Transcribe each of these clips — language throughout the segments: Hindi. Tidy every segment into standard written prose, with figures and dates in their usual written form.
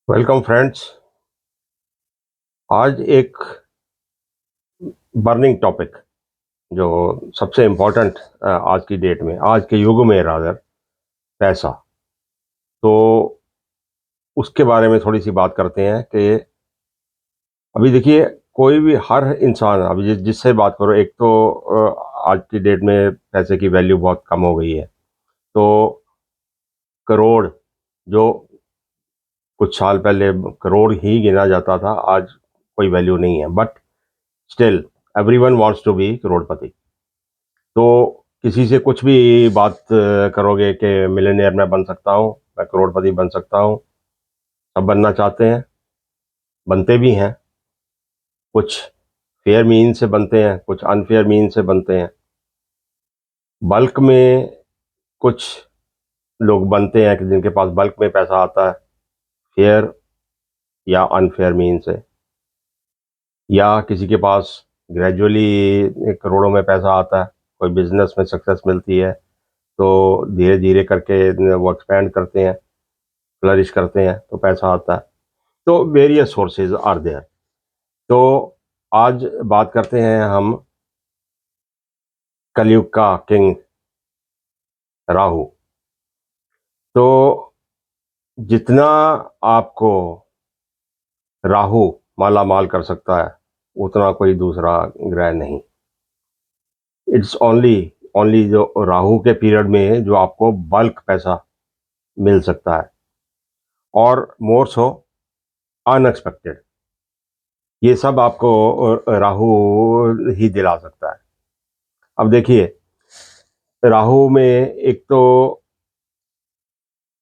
Welcome friends. आज एक बर्निंग टॉपिक जो सबसे इम्पोर्टेंट आज की डेट में, आज के युग में रादर, पैसा। तो उसके बारे में थोड़ी सी बात करते हैं कि अभी देखिए, कोई भी हर इंसान अभी जिससे बात करो, एक तो आज की डेट में पैसे की वैल्यू बहुत कम हो गई है। तो करोड़, जो कुछ साल पहले करोड़ ही गिना जाता था, आज कोई वैल्यू नहीं है। But still everyone wants to be crorepati. तो किसी से कुछ भी बात करोगे कि मिलियनेयर मैं बन सकता हूँ, मैं करोड़पति बन सकता हूँ, सब बनना चाहते हैं, बनते भी हैं। कुछ फेयर मीन से बनते हैं, कुछ अनफेयर मीन से बनते हैं। बल्क में कुछ लोग बनते हैं कि जिनके पास बल्क में पैसा आता है, फेयर या अनफेयर मीन से। या किसी के पास ग्रेजुअली करोड़ों में पैसा आता है, कोई बिजनेस में सक्सेस मिलती है, तो धीरे धीरे करके वो एक्सपेंड करते हैं, फ्लरिश करते हैं, तो पैसा आता है। तो वेरियस सोर्सेज आर देयर। तो आज बात करते हैं हम कलयुग का किंग राहु। तो जितना आपको राहु माला माल कर सकता है, उतना कोई दूसरा ग्रह नहीं। इट्स ओनली ओनली जो राहु के पीरियड में जो आपको बल्क पैसा मिल सकता है, और मोर सो अनएक्सपेक्टेड। ये सब आपको राहु ही दिला सकता है। अब देखिए, राहु में एक तो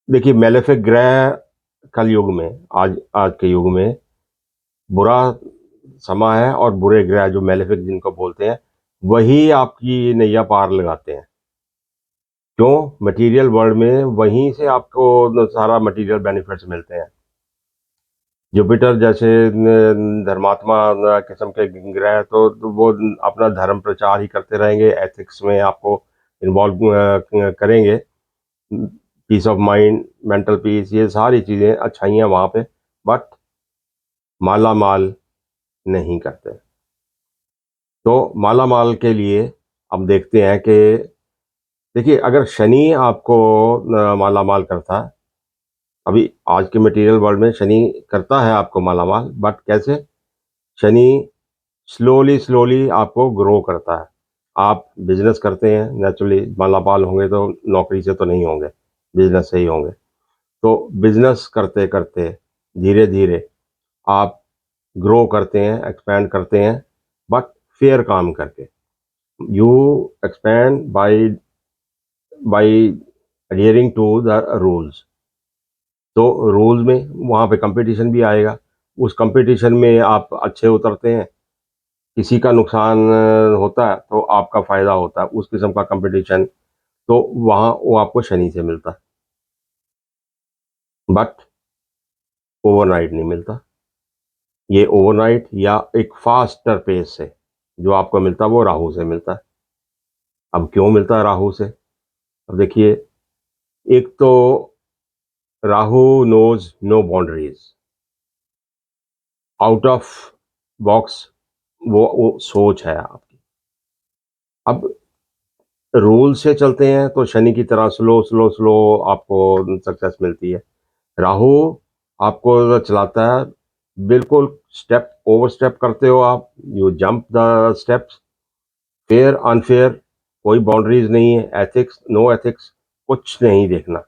देखिए मेलेफिक ग्रह कल युग में, आज आज के युग में बुरा समय है, और बुरे ग्रह जो मेलेफिक जिनको बोलते हैं, वही आपकी नैया पार लगाते हैं। क्यों? मटेरियल वर्ल्ड में वहीं से आपको सारा मटेरियल बेनिफिट्स मिलते हैं। जुपिटर जैसे धर्मात्मा किस्म के ग्रह, तो वो अपना धर्म प्रचार ही करते रहेंगे, एथिक्स में आपको इन्वॉल्व करेंगे। Peace of mind, mental peace, ये सारी चीज़ें अच्छाइयाँ वहाँ पे, बट माला माल नहीं करते। तो माला माल के लिए अब देखते हैं कि देखिए, अगर शनि आपको माला माल करता है, अभी आज के मटेरियल वर्ल्ड में शनि करता है आपको माला माल, बट कैसे? शनि स्लोली स्लोली आपको ग्रो करता है। आप बिजनेस करते हैं, नेचुरली मालामाल होंगे तो नौकरी से तो नहीं होंगे, बिजनेस से ही होंगे। तो बिजनेस करते करते धीरे धीरे आप ग्रो करते हैं, एक्सपैंड करते हैं, बट फेयर काम करके। You expand by adhering to the rules. तो रूल्स में वहाँ पे कंपटीशन भी आएगा, उस कंपटीशन में आप अच्छे उतरते हैं, किसी का नुकसान होता है तो आपका फायदा होता है, उस किस्म का कंपटीशन। तो वहाँ वो आपको शनि से मिलता है, बट ओवरनाइट नहीं मिलता। ये ओवरनाइट या एक फास्टर पेस से जो आपको मिलता है, वो राहु से मिलता है। अब क्यों मिलता है राहु से? अब देखिए, एक तो Rahu knows no boundaries, out of box वो सोच है आपकी। अब रूल से चलते हैं तो शनि की तरह स्लो स्लो स्लो आपको सक्सेस मिलती है। राहु आपको चलाता है, बिल्कुल स्टेप ओवर स्टेप करते हो आप, you jump the steps. Fair unfair कोई बाउंड्रीज नहीं है, एथिक्स नो एथिक्स, कुछ नहीं देखना।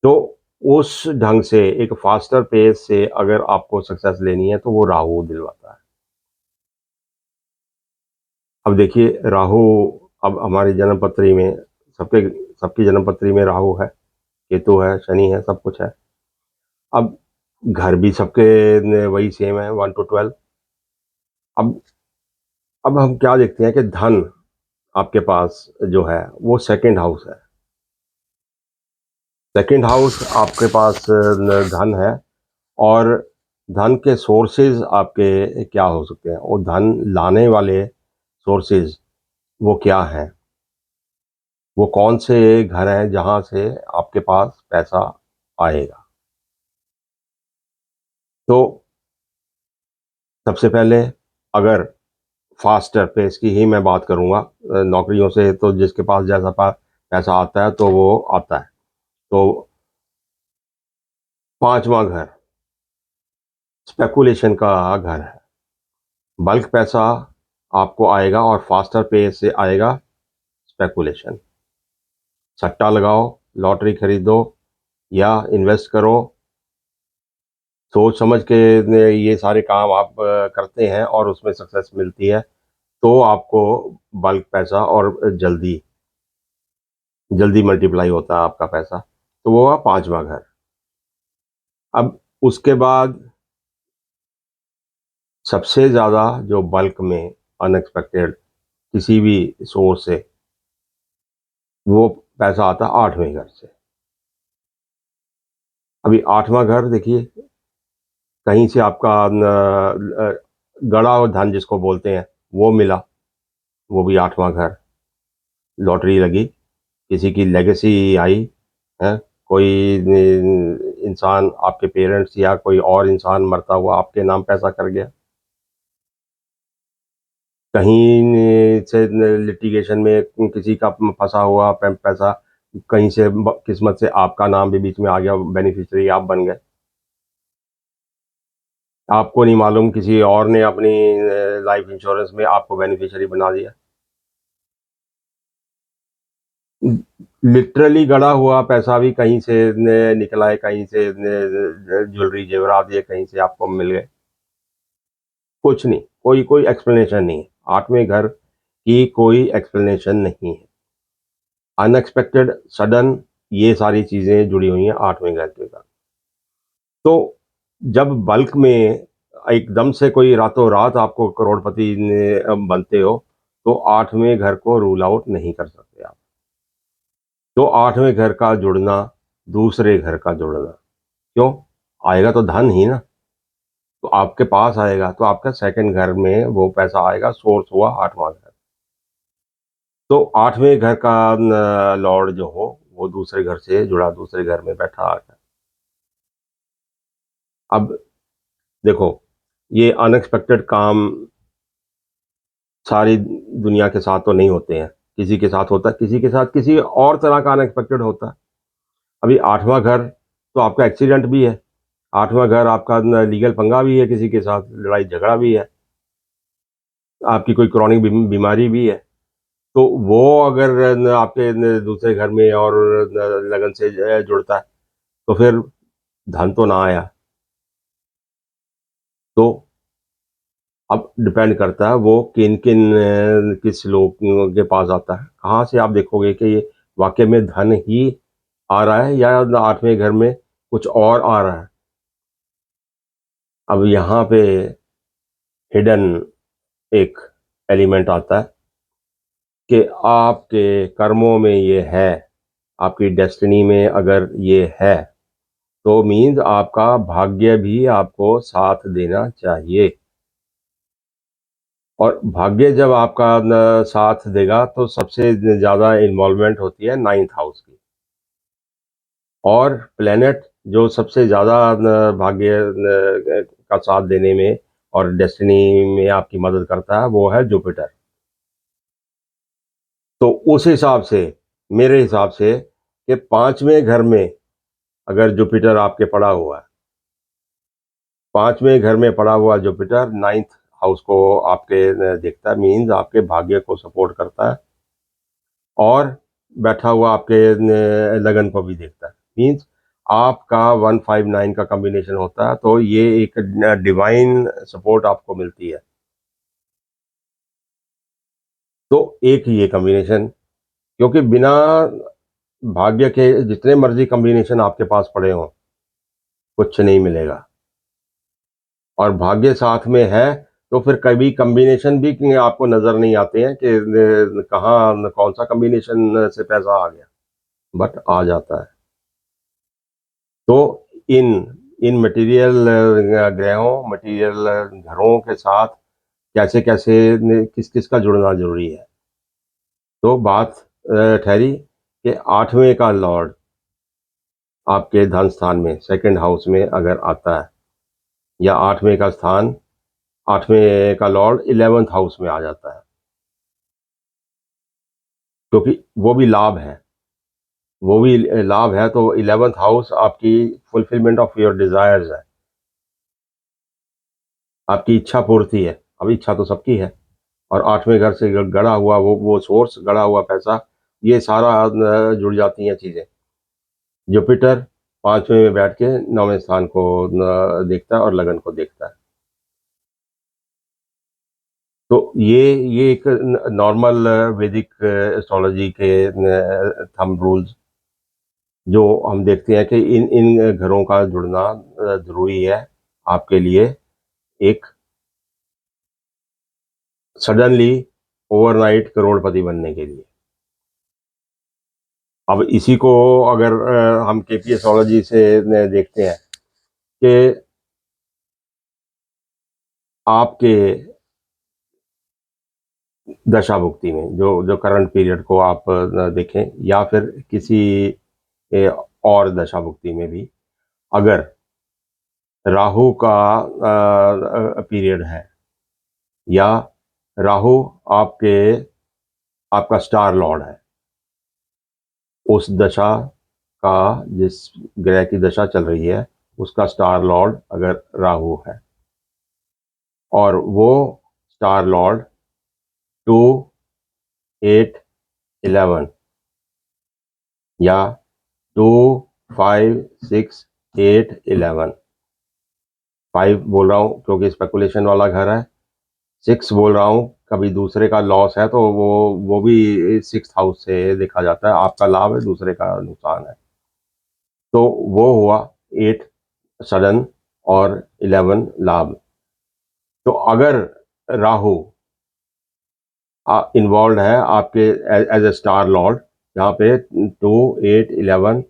तो उस ढंग से एक फास्टर पेस से अगर आपको सक्सेस लेनी है, तो वो राहु दिलवाता है। अब देखिए, राहु अब हमारी जन्म पत्री में, सबके सबकी जन्म पत्री में राहु है, केतु है, शनि है, सब कुछ है। अब घर भी सबके वही सेम है, 1 to 12। अब हम क्या देखते हैं कि धन आपके पास जो है वो सेकंड हाउस है। सेकंड हाउस आपके पास धन है, और धन के सोर्सेज आपके क्या हो सकते हैं, वो धन लाने वाले सोर्सेज वो क्या हैं? वो कौन से घर हैं जहां से आपके पास पैसा आएगा? तो सबसे पहले अगर फास्टर पेस की ही मैं बात करूँगा, नौकरियों से तो जिसके पास जैसा पैसा आता है तो वो आता है। तो पांचवा घर स्पेकुलेशन का घर है। बल्क पैसा आपको आएगा और फास्टर पेस से आएगा स्पेकुलेशन। सट्टा लगाओ, लॉटरी खरीदो या इन्वेस्ट करो, सोच समझ के ये सारे काम आप करते हैं और उसमें सक्सेस मिलती है तो आपको बल्क पैसा और जल्दी जल्दी मल्टीप्लाई होता है आपका पैसा। तो वो हुआ पांचवा घर। अब उसके बाद सबसे ज़्यादा जो बल्क में अनएक्सपेक्टेड किसी भी सोर्स से वो पैसा आता है आठवें घर से। अभी आठवां घर देखिए, कहीं से आपका गड़ा और धन जिसको बोलते हैं वो मिला, वो भी आठवां घर। लॉटरी लगी, किसी की लेगेसी आई है, कोई इंसान आपके पेरेंट्स या कोई और इंसान मरता हुआ आपके नाम पैसा कर गया, कहीं से लिटिगेशन में किसी का फंसा हुआ पैसा, कहीं से किस्मत से आपका नाम भी बीच में आ गया, बेनिफिशियरी आप बन गए, आपको नहीं मालूम किसी और ने अपनी लाइफ इंश्योरेंस में आपको बेनिफिशियरी बना दिया। लिटरली गड़ा हुआ पैसा भी कहीं से निकला है, कहीं से ज्वेलरी जेवरात ये कहीं से आपको मिल गए, कुछ नहीं, कोई कोई एक्सप्लेनेशन नहीं है। आठवें घर की कोई एक्सप्लेनेशन नहीं है, अनएक्सपेक्टेड सडन ये सारी चीजें जुड़ी हुई हैं आठवें घर के साथ। तो जब बल्क में एकदम से कोई रातों रात आपको करोड़पति बनते हो तो आठवें घर को रूल आउट नहीं कर सकते आप। तो आठवें घर का जुड़ना, दूसरे घर का जुड़ना, क्यों आएगा तो धन ही ना, तो आपके पास आएगा तो आपका सेकंड घर में वो पैसा आएगा, सोर्स हुआ आठवां घर। तो आठवें घर का लॉर्ड जो हो वो दूसरे घर से जुड़ा, दूसरे घर में बैठा आकर। अब देखो, ये अनएक्सपेक्टेड काम सारी दुनिया के साथ तो नहीं होते हैं, किसी के साथ होता है, किसी के साथ किसी और तरह का अनएक्सपेक्टेड होता है। अभी आठवां घर तो आपका एक्सीडेंट भी है, आठवां घर आपका लीगल पंगा भी है, किसी के साथ लड़ाई झगड़ा भी है, आपकी कोई क्रॉनिक बीमारी भी है। तो वो अगर आपके दूसरे घर में और लगन से जुड़ता है तो फिर धन तो ना आया। तो अब डिपेंड करता है वो किन किन किस लोगों के पास आता है, कहाँ से आप देखोगे कि ये वाकई में धन ही आ रहा है या आठवें घर में कुछ और आ रहा है। अब यहाँ पे हिडन एक एलिमेंट आता है कि आपके कर्मों में ये है, आपकी डेस्टिनी में अगर ये है तो मीन्स आपका भाग्य भी आपको साथ देना चाहिए। और भाग्य जब आपका साथ देगा तो सबसे ज़्यादा इन्वॉल्वमेंट होती है नाइन्थ हाउस की, और प्लेनेट जो सबसे ज़्यादा भाग्य का साथ देने में और डेस्टिनी में आपकी मदद करता है वो है जुपिटर। तो उस हिसाब से मेरे हिसाब से कि पांचवें घर में अगर जुपिटर आपके पड़ा हुआ है, पांचवें घर में पड़ा हुआ जुपिटर नाइन्थ हाउस को आपके देखता है, मीन्स आपके भाग्य को सपोर्ट करता है, और बैठा हुआ आपके लगन को भी देखता है, मीन्स आपका 159 का कॉम्बिनेशन होता है, तो ये एक डिवाइन सपोर्ट आपको मिलती है। तो एक ये कॉम्बिनेशन, क्योंकि बिना भाग्य के जितने मर्जी कॉम्बिनेशन आपके पास पड़े हों कुछ नहीं मिलेगा, और भाग्य साथ में है तो फिर कभी कॉम्बिनेशन भी आपको नजर नहीं आते हैं कि कहाँ कौन सा कॉम्बिनेशन से पैसा आ गया, बट आ जाता है। तो इन इन मटेरियल ग्रहों, मटेरियल घरों के साथ कैसे कैसे किस किस का जुड़ना जरूरी है। तो बात ठहरी कि आठवें का लॉर्ड आपके धन स्थान में सेकंड हाउस में अगर आता है या 8वें का स्थान, 8वें का लॉर्ड 11th हाउस में आ जाता है, क्योंकि वो भी लाभ है, वो भी लाभ है। तो 11th हाउस आपकी फुलफिलमेंट ऑफ योर डिजायर्स है, आपकी इच्छा पूर्ति है। अब इच्छा तो सबकी है, और 8वें घर से गड़ा हुआ वो सोर्स, गड़ा हुआ पैसा, ये सारा जुड़ जाती हैं चीजें। जुपिटर 5वें में बैठ के 9वें स्थान को देखता है और लगन को देखता है। तो ये एक नॉर्मल वैदिक एस्ट्रोलॉजी के थंब रूल्स जो हम देखते हैं कि इन इन घरों का जुड़ना जरूरी है आपके लिए एक सडनली ओवरनाइट करोड़पति बनने के लिए। अब इसी को अगर हम केपी एस्ट्रोलॉजी से देखते हैं कि आपके दशा भुक्ति में जो जो करंट पीरियड को आप देखें, या फिर किसी और दशा भुक्ति में भी, अगर राहु का पीरियड है, या राहु आपके आपका स्टार लॉर्ड है, उस दशा का, जिस ग्रह की दशा चल रही है उसका स्टार लॉर्ड अगर राहु है, और वो स्टार लॉर्ड 2, 8, 11 या 2, 5, 6, 8, 11, 5 बोल रहा हूँ क्योंकि स्पेकुलेशन वाला घर है, 6 बोल रहा हूँ कभी दूसरे का लॉस है तो वो भी 6th हाउस से देखा जाता है, आपका लाभ है दूसरे का नुकसान है। तो वो हुआ 8 सडन और 11 लाभ। तो अगर राहु इन्वॉल्व है आपके एज ए स्टार लॉर्ड, जहाँ पे 2, 8, 11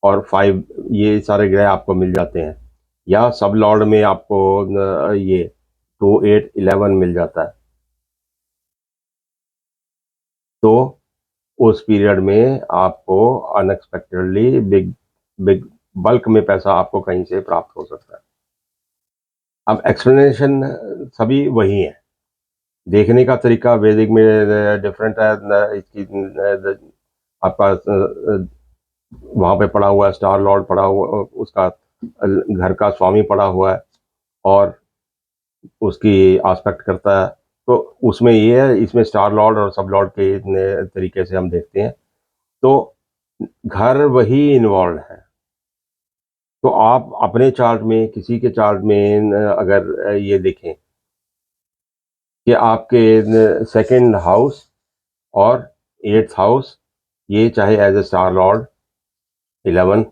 और 5 ये सारे ग्रह आपको मिल जाते हैं, या सब लॉर्ड में आपको ये 2, 8, 11 मिल जाता है, तो उस पीरियड में आपको अनएक्सपेक्टेडली बिग बिग बल्क में पैसा आपको कहीं से प्राप्त हो सकता है। अब एक्सप्लेनेशन सभी वही है, देखने का तरीका वैदिक में डिफरेंट है। इसकी आपका वहां पे पड़ा हुआ है, स्टार लॉर्ड पड़ा हुआ, उसका घर का स्वामी पड़ा हुआ है और उसकी आस्पेक्ट करता है। तो उसमें ये है, इसमें स्टार लॉर्ड और सब लॉर्ड के तरीके से हम देखते हैं, तो घर वही इन्वॉल्व है। तो आप अपने चार्ट में, किसी के चार्ट में अगर ये देखें कि आपके सेकंड हाउस और 8th हाउस, ये चाहे as a star lord 11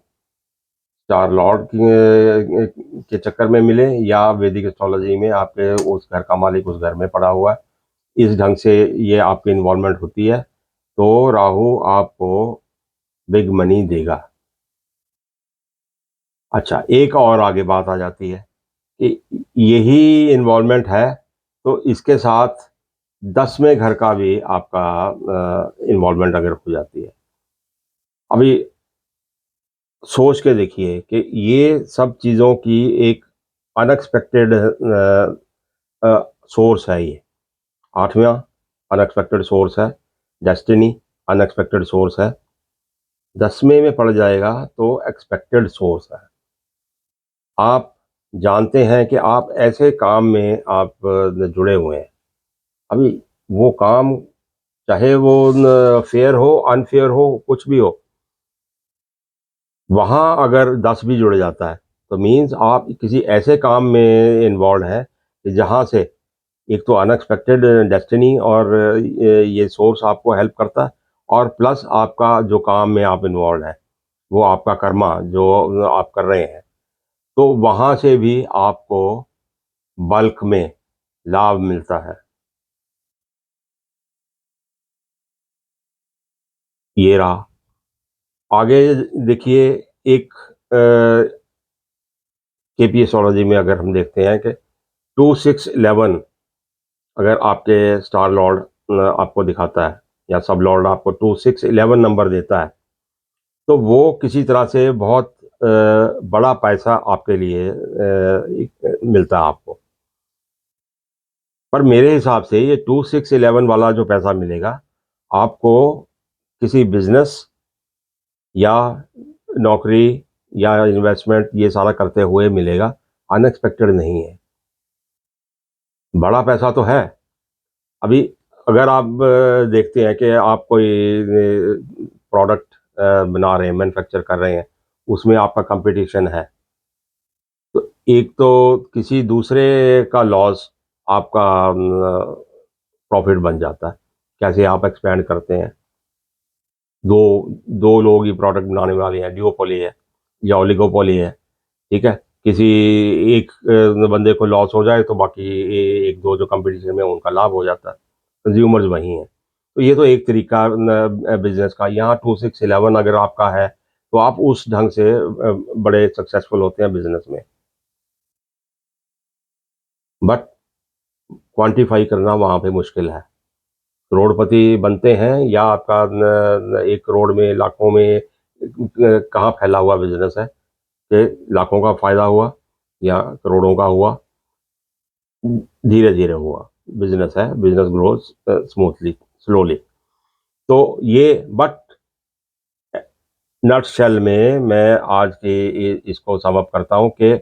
star lord के चक्कर में मिले, या वैदिक एस्ट्रोलॉजी में आपके उस घर का मालिक उस घर में पड़ा हुआ है, इस ढंग से ये आपकी इन्वॉल्वमेंट होती है, तो राहु आपको बिग मनी देगा। अच्छा, एक और आगे बात आ जाती है कि यही इन्वॉल्वमेंट है तो इसके साथ 10वें घर का भी आपका इन्वॉल्वमेंट अगर हो जाती है। अभी सोच के देखिए कि ये सब चीज़ों की एक अनएक्सपेक्टेड सोर्स है ये। 8वां अनएक्सपेक्टेड सोर्स है, डेस्टिनी अनएक्सपेक्टेड सोर्स है, 10वें में पड़ जाएगा तो एक्सपेक्टेड सोर्स है। आप जानते हैं कि आप ऐसे काम में आप जुड़े हुए हैं, अभी वो काम चाहे वो फेयर हो, अनफेयर हो, कुछ भी हो, वहाँ अगर 10 भी जुड़ जाता है तो मीन्स आप किसी ऐसे काम में इन्वॉल्व हैं कि जहाँ से एक तो अनएक्सपेक्टेड डेस्टिनी और ये सोर्स आपको हेल्प करता है, और प्लस आपका जो काम में आप इन्वॉल्व है वो आपका कर्मा जो आप कर रहे हैं, तो वहाँ से भी आपको बल्क में लाभ मिलता है। ये रहा। आगे देखिए, एक केपी एस्ट्रोलॉजी में अगर हम देखते हैं कि 2, 6, 11 अगर आपके स्टार लॉर्ड आपको दिखाता है, या सब लॉर्ड आपको 2, 6, 11 नंबर देता है, तो वो किसी तरह से बहुत बड़ा पैसा आपके लिए मिलता है आपको। पर मेरे हिसाब से ये 2611 वाला जो पैसा मिलेगा आपको किसी बिजनेस या नौकरी या इन्वेस्टमेंट ये सारा करते हुए मिलेगा, अनएक्सपेक्टेड नहीं है। बड़ा पैसा तो है। अभी अगर आप देखते हैं कि आप कोई प्रोडक्ट बना रहे हैं, मैन्युफैक्चर कर रहे हैं, उसमें आपका कंपटीशन है, तो एक तो किसी दूसरे का लॉस आपका प्रॉफिट बन जाता है। कैसे आप एक्सपेंड करते हैं, दो दो लोग ही प्रोडक्ट बनाने वाले हैं, ड्यूओपोली है या ओलिगोपोली है, ठीक है। किसी एक बंदे को लॉस हो जाए तो बाकी एक दो जो कंपटीशन में उनका लाभ हो जाता है, कंज्यूमर्स वही हैं। तो ये तो एक तरीका बिजनेस का। यहाँ 2611 अगर आपका है तो आप उस ढंग से बड़े सक्सेसफुल होते हैं बिजनेस में। बट क्वांटिफाई करना वहाँ पे मुश्किल है। करोड़पति बनते हैं या आपका 1 करोड़ में, लाखों में कहाँ फैला हुआ बिजनेस है कि लाखों का फायदा हुआ या करोड़ों का हुआ। धीरे धीरे हुआ बिजनेस है, बिजनेस ग्रोज स्मूथली, स्लोली। तो ये, बट नटशेल में मैं आज के इसको सम अप करता हूं कि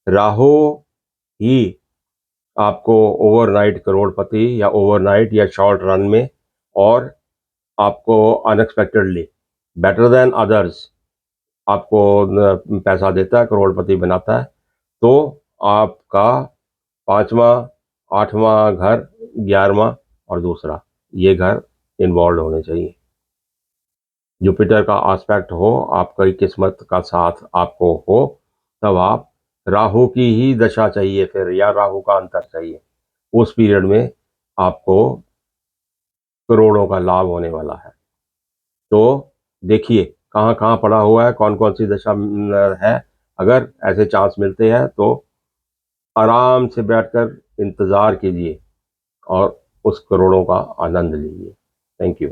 राहु ही आपको ओवरनाइट करोड़पति या ओवरनाइट या शॉर्ट रन में, और आपको अनएक्सपेक्टेडली बेटर देन अदर्स आपको पैसा देता है, करोड़पति बनाता है। तो आपका 5वां, 8वां घर, 11वां और दूसरा, ये घर इन्वॉल्व होने चाहिए। जुपिटर का आस्पेक्ट हो, आपकी किस्मत का साथ आपको हो, तब आप, राहु की ही दशा चाहिए फिर, या राहु का अंतर चाहिए, उस पीरियड में आपको करोड़ों का लाभ होने वाला है। तो देखिए कहाँ कहाँ पड़ा हुआ है, कौन कौन सी दशा है। अगर ऐसे चांस मिलते हैं तो आराम से बैठकर इंतज़ार कीजिए और उस करोड़ों का आनंद लीजिए। Thank you.